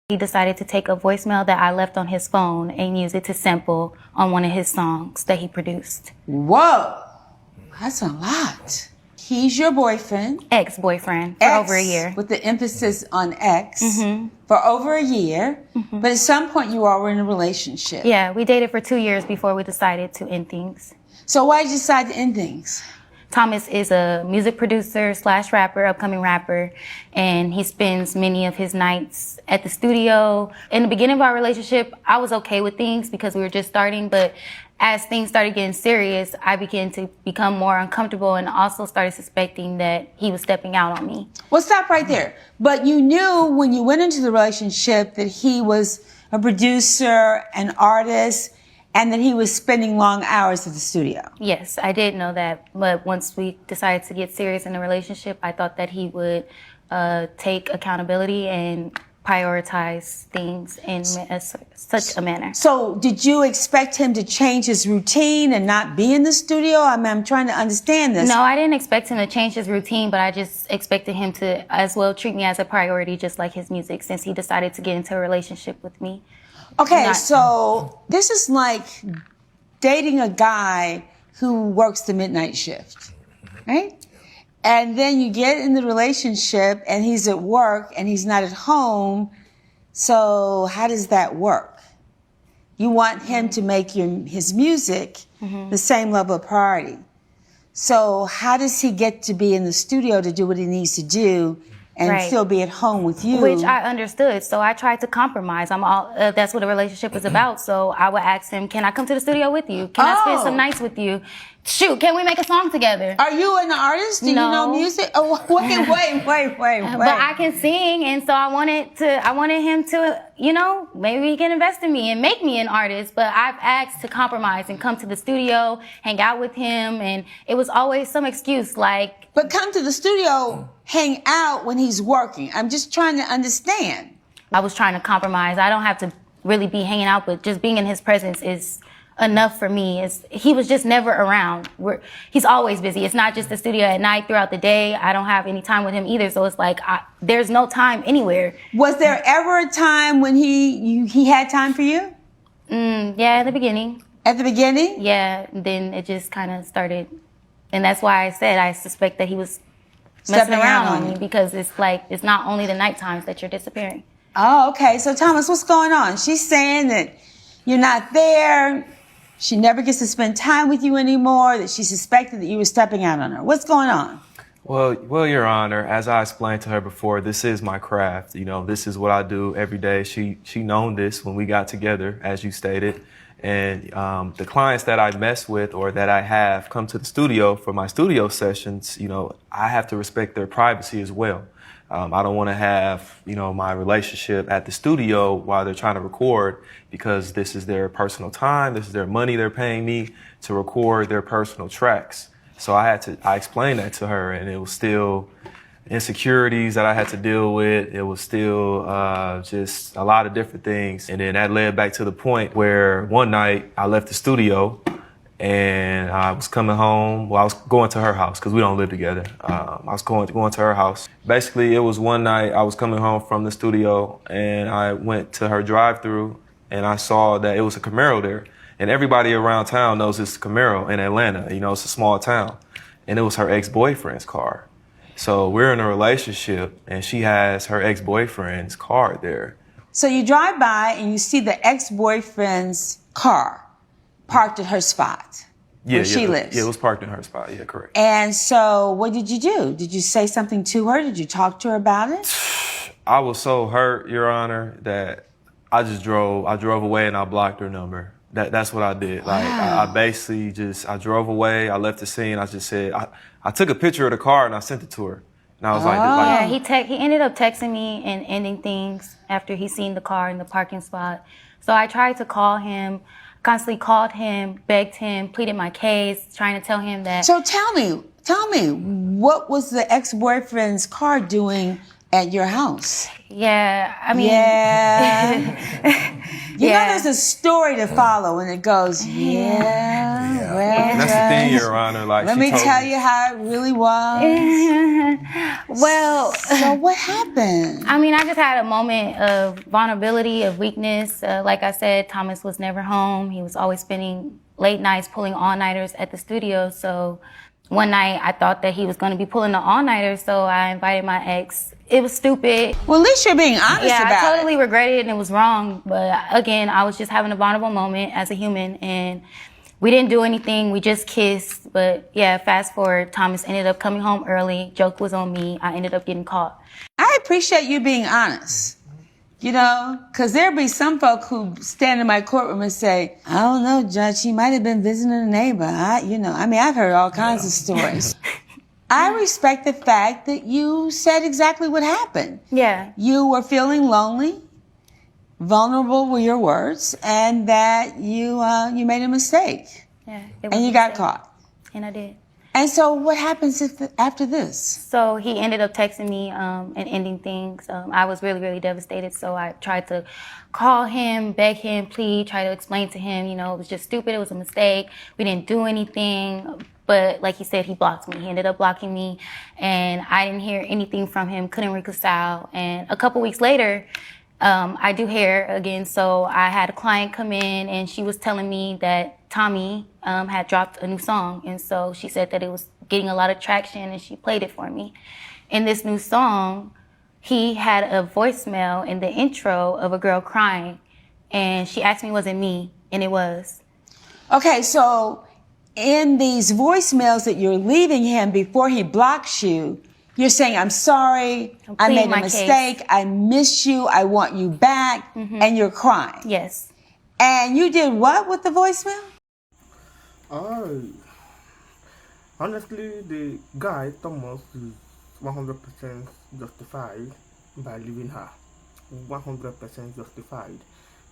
He decided to take a voicemail that I left on his phone and use it to sample on one of his songs that he produced. Whoa, that's a lot. He's your boyfriend. Ex-boyfriend for over a year. With the emphasis on ex. For over a year. But at some point you all were in a relationship. Yeah, we dated for 2 years before we decided to end things. So why did you decide to end things? Thomas is a music producer / rapper, upcoming rapper, and he spends many of his nights at the studio. In the beginning of our relationship, I was okay with things because we were just starting, but as things started getting serious, I began to become more uncomfortable and also started suspecting that he was stepping out on me. Well, stop right there. But you knew when you went into the relationship that he was a producer, an artist, and that he was spending long hours at the studio. Yes, I did know that. But once we decided to get serious in the relationship, I thought that he would take accountability and prioritize things in such a manner. So did you expect him to change his routine and not be in the studio? I mean, I'm trying to understand this. No, I didn't expect him to change his routine, but I just expected him to as well treat me as a priority, just like his music, since he decided to get into a relationship with me. Okay, so this is like dating a guy who works the midnight shift, right? And then you get in the relationship and he's at work and he's not at home. So how does that work? You want him to make his music the same level of priority. So how does he get to be in the studio to do what he needs to do and still be at home with you? Which I understood. So I tried to compromise. That's what a relationship is about. So I would ask him, can I come to the studio with you? Can I spend some nights with you? Shoot, can we make a song together? Are you an artist? Do you know music? Oh, wait. But I can sing, and so I wanted him to, maybe he can invest in me and make me an artist. But I've asked to compromise and come to the studio, hang out with him, and it was always some excuse like. But come to the studio, hang out when he's working. I'm just trying to understand. I was trying to compromise. I don't have to really be hanging out, but just being in his presence is enough for me. He was just never around. He's always busy. It's not just the studio at night, throughout the day. I don't have any time with him either. So it's like, there's no time anywhere. Was there ever a time when he had time for you? Yeah, at the beginning. At the beginning? Yeah. Then it just kind of started. And that's why I said I suspect that he was messing around on me, because it's like, it's not only the night times that you're disappearing. Oh, okay. So Thomas, what's going on? She's saying that you're not there. She never gets to spend time with you anymore, that she suspected that you were stepping out on her. What's going on? Well, Your Honor, as I explained to her before, this is my craft. This is what I do every day. She known this when we got together, as you stated. And the clients that I mess with or that I have come to the studio for my studio sessions, I have to respect their privacy as well. I don't want to have, my relationship at the studio while they're trying to record, because this is their personal time. This is their money they're paying me to record their personal tracks. So I explained that to her, and it was still insecurities that I had to deal with. It was still just a lot of different things. And then that led back to the point where one night I left the studio and I was coming home. Well, I was going to her house because we don't live together. I was going to her house. Basically, it was one night I was coming home from the studio and I went to her drive-through and I saw that it was a Camaro there. And everybody around town knows it's a Camaro in Atlanta. It's a small town. And it was her ex-boyfriend's car. So we're in a relationship and she has her ex-boyfriend's car there. So you drive by and you see the ex-boyfriend's car parked at her spot where she lives. Yeah, it was parked in her spot. Yeah, correct. And so what did you do? Did you say something to her? Did you talk to her about it? I was so hurt, Your Honor, that I drove away and I blocked her number. That's what I did. Wow. Like, I basically I drove away. I left the scene. I just said, I took a picture of the car and I sent it to her. And I was Yeah, he ended up texting me and ending things after he seen the car in the parking spot. So I tried to call him, constantly called him, begged him, pleaded my case, trying to tell him that. So tell me, what was the ex-boyfriend's car doing at your house? Yeah, I mean. Yeah. You know there's a story to follow when it goes, well, That's the thing, Your Honor. Like, let me tell you how it really was. Well, so what happened? I mean, I just had a moment of vulnerability, of weakness. Like I said, Thomas was never home. He was always spending late nights pulling all-nighters at the studio. So one night I thought that he was going to be pulling the all-nighters, so I invited my ex. It was stupid. Well, at least you're being honest about it. Yeah, I totally regret it and it was wrong. But again, I was just having a vulnerable moment as a human and we didn't do anything. We just kissed. But yeah, fast forward, Thomas ended up coming home early. Joke was on me. I ended up getting caught. I appreciate you being honest. You know, because there'll be some folk who stand in my courtroom and say, I don't know, Judge, he might have been visiting a neighbor. I've heard all kinds of stories. I respect the fact that you said exactly what happened. Yeah. You were feeling lonely, vulnerable were your words, and that you made a mistake. Yeah. And you got caught. And I did. And so what happens after this? So he ended up texting me and ending things. I was really, really devastated. So I tried to call him, beg him, plead, try to explain to him, it was just stupid. It was a mistake. We didn't do anything. But like he said, he blocked me. He ended up blocking me. And I didn't hear anything from him, couldn't reconcile. And a couple weeks later, I do hair again. So I had a client come in and she was telling me that Tommy had dropped a new song. And so she said that it was getting a lot of traction and she played it for me. In this new song, he had a voicemail in the intro of a girl crying. And she asked me, was it me? And it was. Okay, so in these voicemails that you're leaving him before he blocks you, you're saying, I'm sorry, I made a mistake, I miss you, I want you back, and you're crying. Yes. And you did what with the voicemail? Honestly, the guy, Thomas, is 100% justified by leaving her. 100% justified.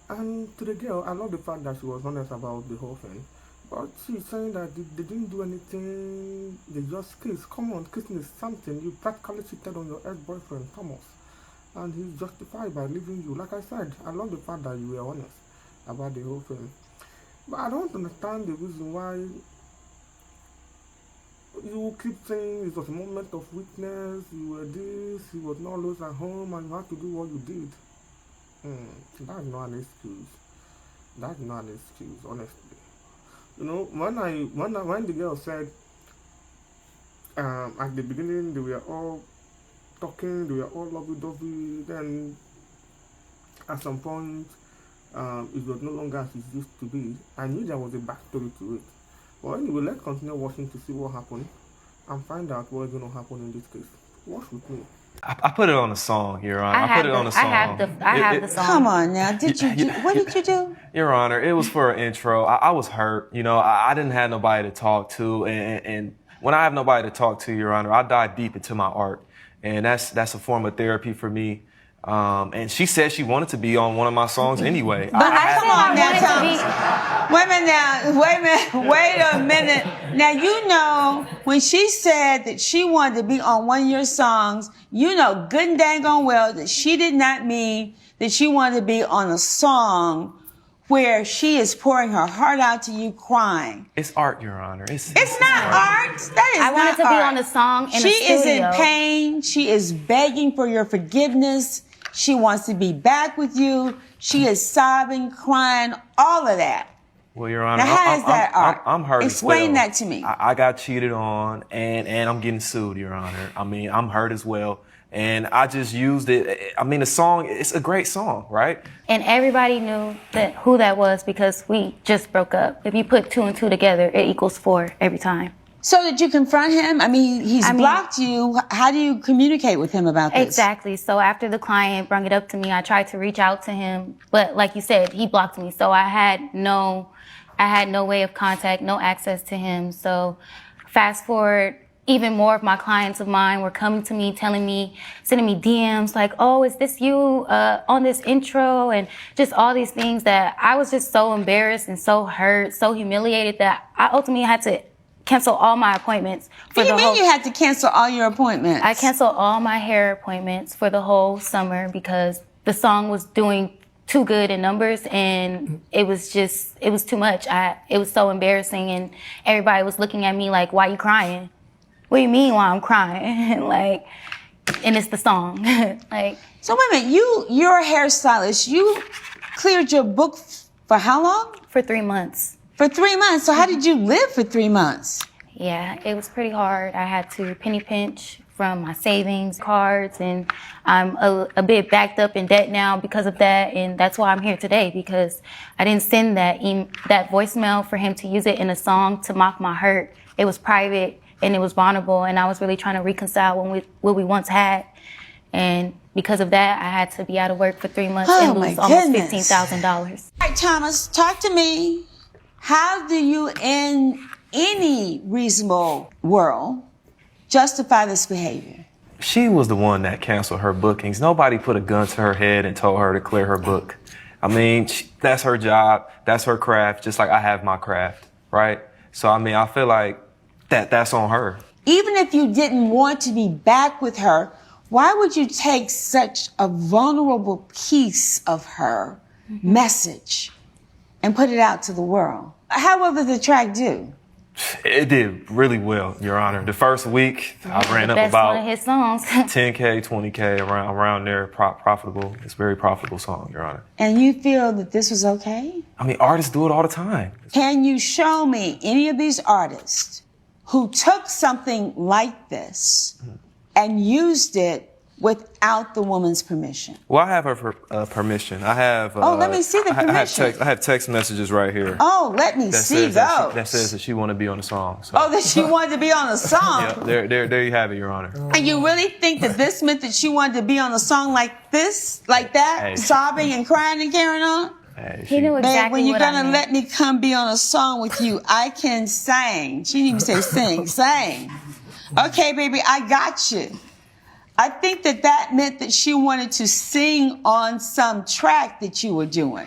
And to the girl, I love the fact that she was honest about the whole thing. But she's saying that they didn't do anything, they just kissed. Come on, kissing is something. You practically cheated on your ex-boyfriend, Thomas. And he's justified by leaving you. Like I said, I love the fact that you were honest about the whole thing. But I don't understand the reason why you keep saying it was a moment of weakness, you were this, you was not always at home, and you had to do what you did. That's not an excuse. That's not an excuse, honestly. When the girl said at the beginning they were all talking, they were all lovey-dovey, then at some point it was no longer as it used to be. I knew there was a backstory to it. But anyway, let's continue watching to see what happened and find out what's going to happen in this case. Watch with me. I put it on a song, Your Honor. I put it on a song. I have the song. Come on now. What did you do? Your Honor, it was for an intro. I was hurt. I didn't have nobody to talk to. And when I have nobody to talk to, Your Honor, I dive deep into my art. And that's a form of therapy for me. And she said she wanted to be on one of my songs anyway. But come on now, wait a minute. Now, when she said that she wanted to be on one of your songs, you know good and dang on well that she did not mean that she wanted to be on a song where she is pouring her heart out to you crying. It's art, Your Honor. It's not art. That is I wanted to be on the song in the studio. She is in pain. She is begging for your forgiveness. She wants to be back with you. She is sobbing, crying, all of that. Well, Your Honor, now, how is that art? I'm hurt. Explain that to me. I got cheated on, and I'm getting sued, Your Honor. I mean, I'm hurt as well. And I just used it. I mean, the song, it's a great song, right? And everybody knew who that was because we just broke up. If you put 2 and 2 together, it equals 4 every time. So did you confront him? I mean, he's blocked you. How do you communicate with him about this? Exactly. So after the client brought it up to me, I tried to reach out to him. But like you said, he blocked me. So I had no way of contact, no access to him. So fast forward, even more of my clients of mine were coming to me, telling me, sending me DMs like, oh, is this you on this intro? And just all these things that I was just so embarrassed and so hurt, so humiliated that I ultimately had to cancel all my appointments. What do you mean you had to cancel all your appointments? I canceled all my hair appointments for the whole summer because the song was doing too good in numbers, and it was too much. It was so embarrassing, and everybody was looking at me like, why you crying? What do you mean why I'm crying? Like, and it's the song. Like, so wait a minute, you're a hairstylist. You cleared your book for how long? For 3 months. For 3 months. So how did you live for 3 months? Yeah, it was pretty hard. I had to penny pinch from my savings cards, and I'm a bit backed up in debt now because of that, and that's why I'm here today, because I didn't send that voicemail for him to use it in a song to mock my hurt. It was private and it was vulnerable, and I was really trying to reconcile what we once had, and because of that, I had to be out of work for 3 months and lose almost $15,000. All right, Thomas, talk to me. How do you, in any reasonable world, justify this behavior? She was the one that canceled her bookings. Nobody put a gun to her head and told her to clear her book. I mean, that's her job. That's her craft, just like I have my craft, right? So, I mean, I feel like that's on her. Even if you didn't want to be back with her, why would you take such a vulnerable piece of her message and put it out to the world? How well did the track do? It did really well, Your Honor. The first week, I ran up That's about one of his songs. 10K, 20K, around there, profitable. It's a very profitable song, Your Honor. And you feel that this was okay? I mean, artists do it all the time. Can you show me any of these artists who took something like this and used it without the woman's permission? Well, I have her permission. I have. Let me see the permission. I have text messages right here. Oh, let me see those. That says that she want to be on the song. So. Oh, that she wanted to be on the song. Yeah, there you have it, Your Honor. And you really think that this meant that she wanted to be on a song like this, like that, Hey, sobbing and crying and carrying on? Hey, He knew exactly Babe, when you're what I gonna meant. let me come be on a song with you, I can sing. She didn't even say sing, sing. Okay, baby, I got you. I think that meant that she wanted to sing on some track that you were doing.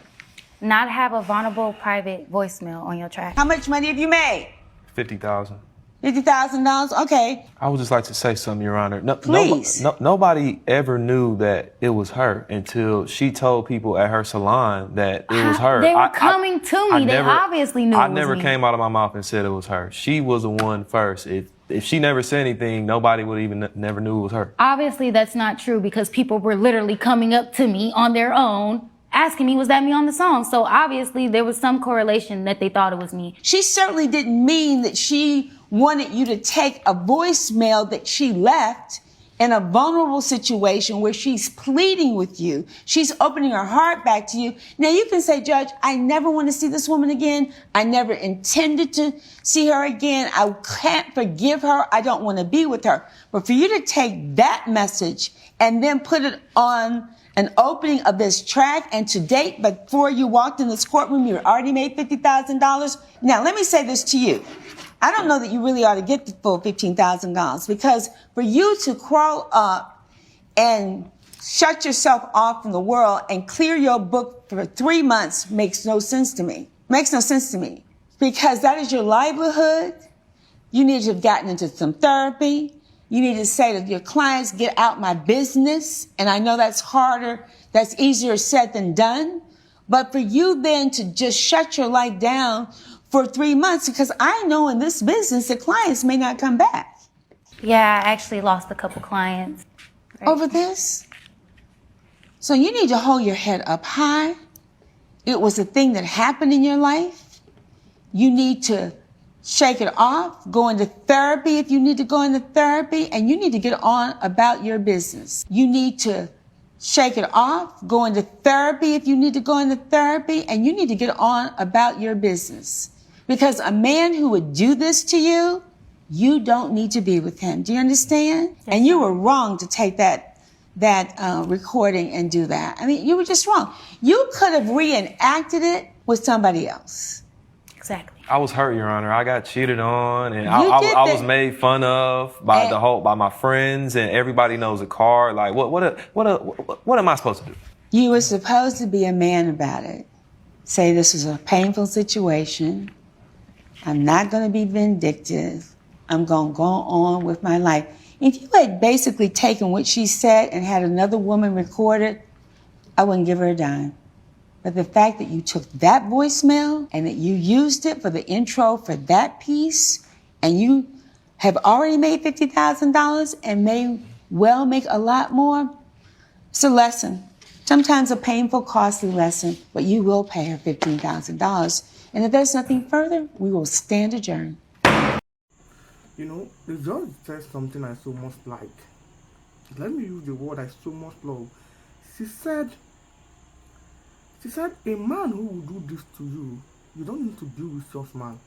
Not have a vulnerable private voicemail on your track. How much money have you made? $50,000. $50,000? Okay. I would just like to say something, Your Honor. Please. Nobody ever knew that it was her until she told people at her salon that it was her. They were coming to me. They obviously knew it was never me. came out of my mouth and said it was her. She was the one first. If she never said anything, nobody would even never knew it was her. Obviously, that's not true, because people were literally coming up to me on their own, asking me, was that me on the song? So obviously, there was some correlation that they thought it was me. She certainly didn't mean that she wanted you to take a voicemail that she left in a vulnerable situation where she's pleading with you. She's opening her heart back to you. Now you can say, Judge, I never want to see this woman again. I never intended to see her again. I can't forgive her. I don't want to be with her. But for you to take that message and then put it on an opening of this track, and to date, before you walked in this courtroom, you already made $50,000. Now, let me say this to you. I don't know that you really ought to get the full $15,000, because for you to crawl up and shut yourself off from the world and clear your book for 3 months makes no sense to me. Makes no sense to me, because that is your livelihood. You need to have gotten into some therapy. You need to say to your clients, get out my business. And I know that's harder. That's easier said than done. But for you then to just shut your life down for 3 months, because I know in this business that clients may not come back. Yeah, I actually lost a couple clients. Right. Over this? So you need to hold your head up high. It was a thing that happened in your life. You need to shake it off, go into therapy if you need to go into therapy, and you need to get on about your business. You need to shake it off, go into therapy if you need to go into therapy, and you need to get on about your business. Because a man who would do this to you, you don't need to be with him. Do you understand? Yes, and you were wrong to take that recording and do that. I mean, you were just wrong. You could have reenacted it with somebody else. Exactly. I was hurt, Your Honor. I got cheated on, and I was made fun of by by my friends, and everybody knows the card. Like, what am I supposed to do? You were supposed to be a man about it. Say this was a painful situation. I'm not going to be vindictive. I'm going to go on with my life. If you had basically taken what she said and had another woman record it, I wouldn't give her a dime. But the fact that you took that voicemail and that you used it for the intro for that piece, and you have already made $50,000 and may well make a lot more, it's a lesson. Sometimes a painful, costly lesson, but you will pay her $15,000. And if there's nothing further, we will stand adjourned. You know, the judge said something I so much like. Let me use the word I so much love. She said, a man who will do this to you, you don't need to be with such man.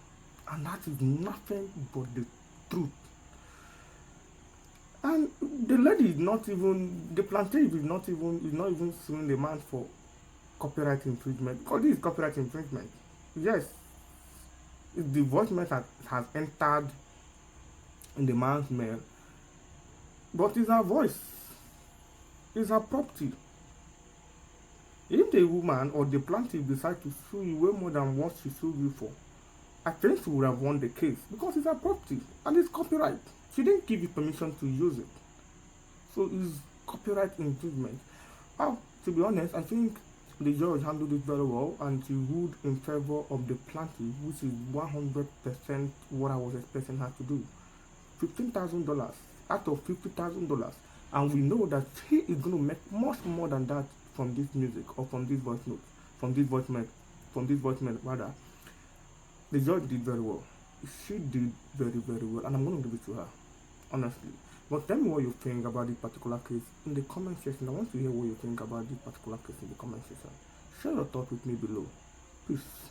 And that is nothing but the truth. And the lady is not even, the plaintiff is not even suing the man for copyright infringement. Because this is copyright infringement. Yes, the voicemail has entered in the man's mail, but it's her voice, it's her property. If the woman or the plaintiff decide to sue you way more than what she sued you for, I think she would have won the case because it's her property and it's copyright. She didn't give you permission to use it. So it's copyright infringement. To be honest, I think the judge handled it very well and she ruled in favor of the plaintiff, which is 100% what I was expecting her to do. $15,000 out of $50,000. And we know that she is going to make much more than that from this music or from this voice note, from this voicemail rather. The judge did very well. She did very, very well, and I'm going to give it to her, honestly. But tell me what you think about this particular case in the comment section. I want to hear what you think about this particular case in the comment section. Share your thoughts with me below. Peace.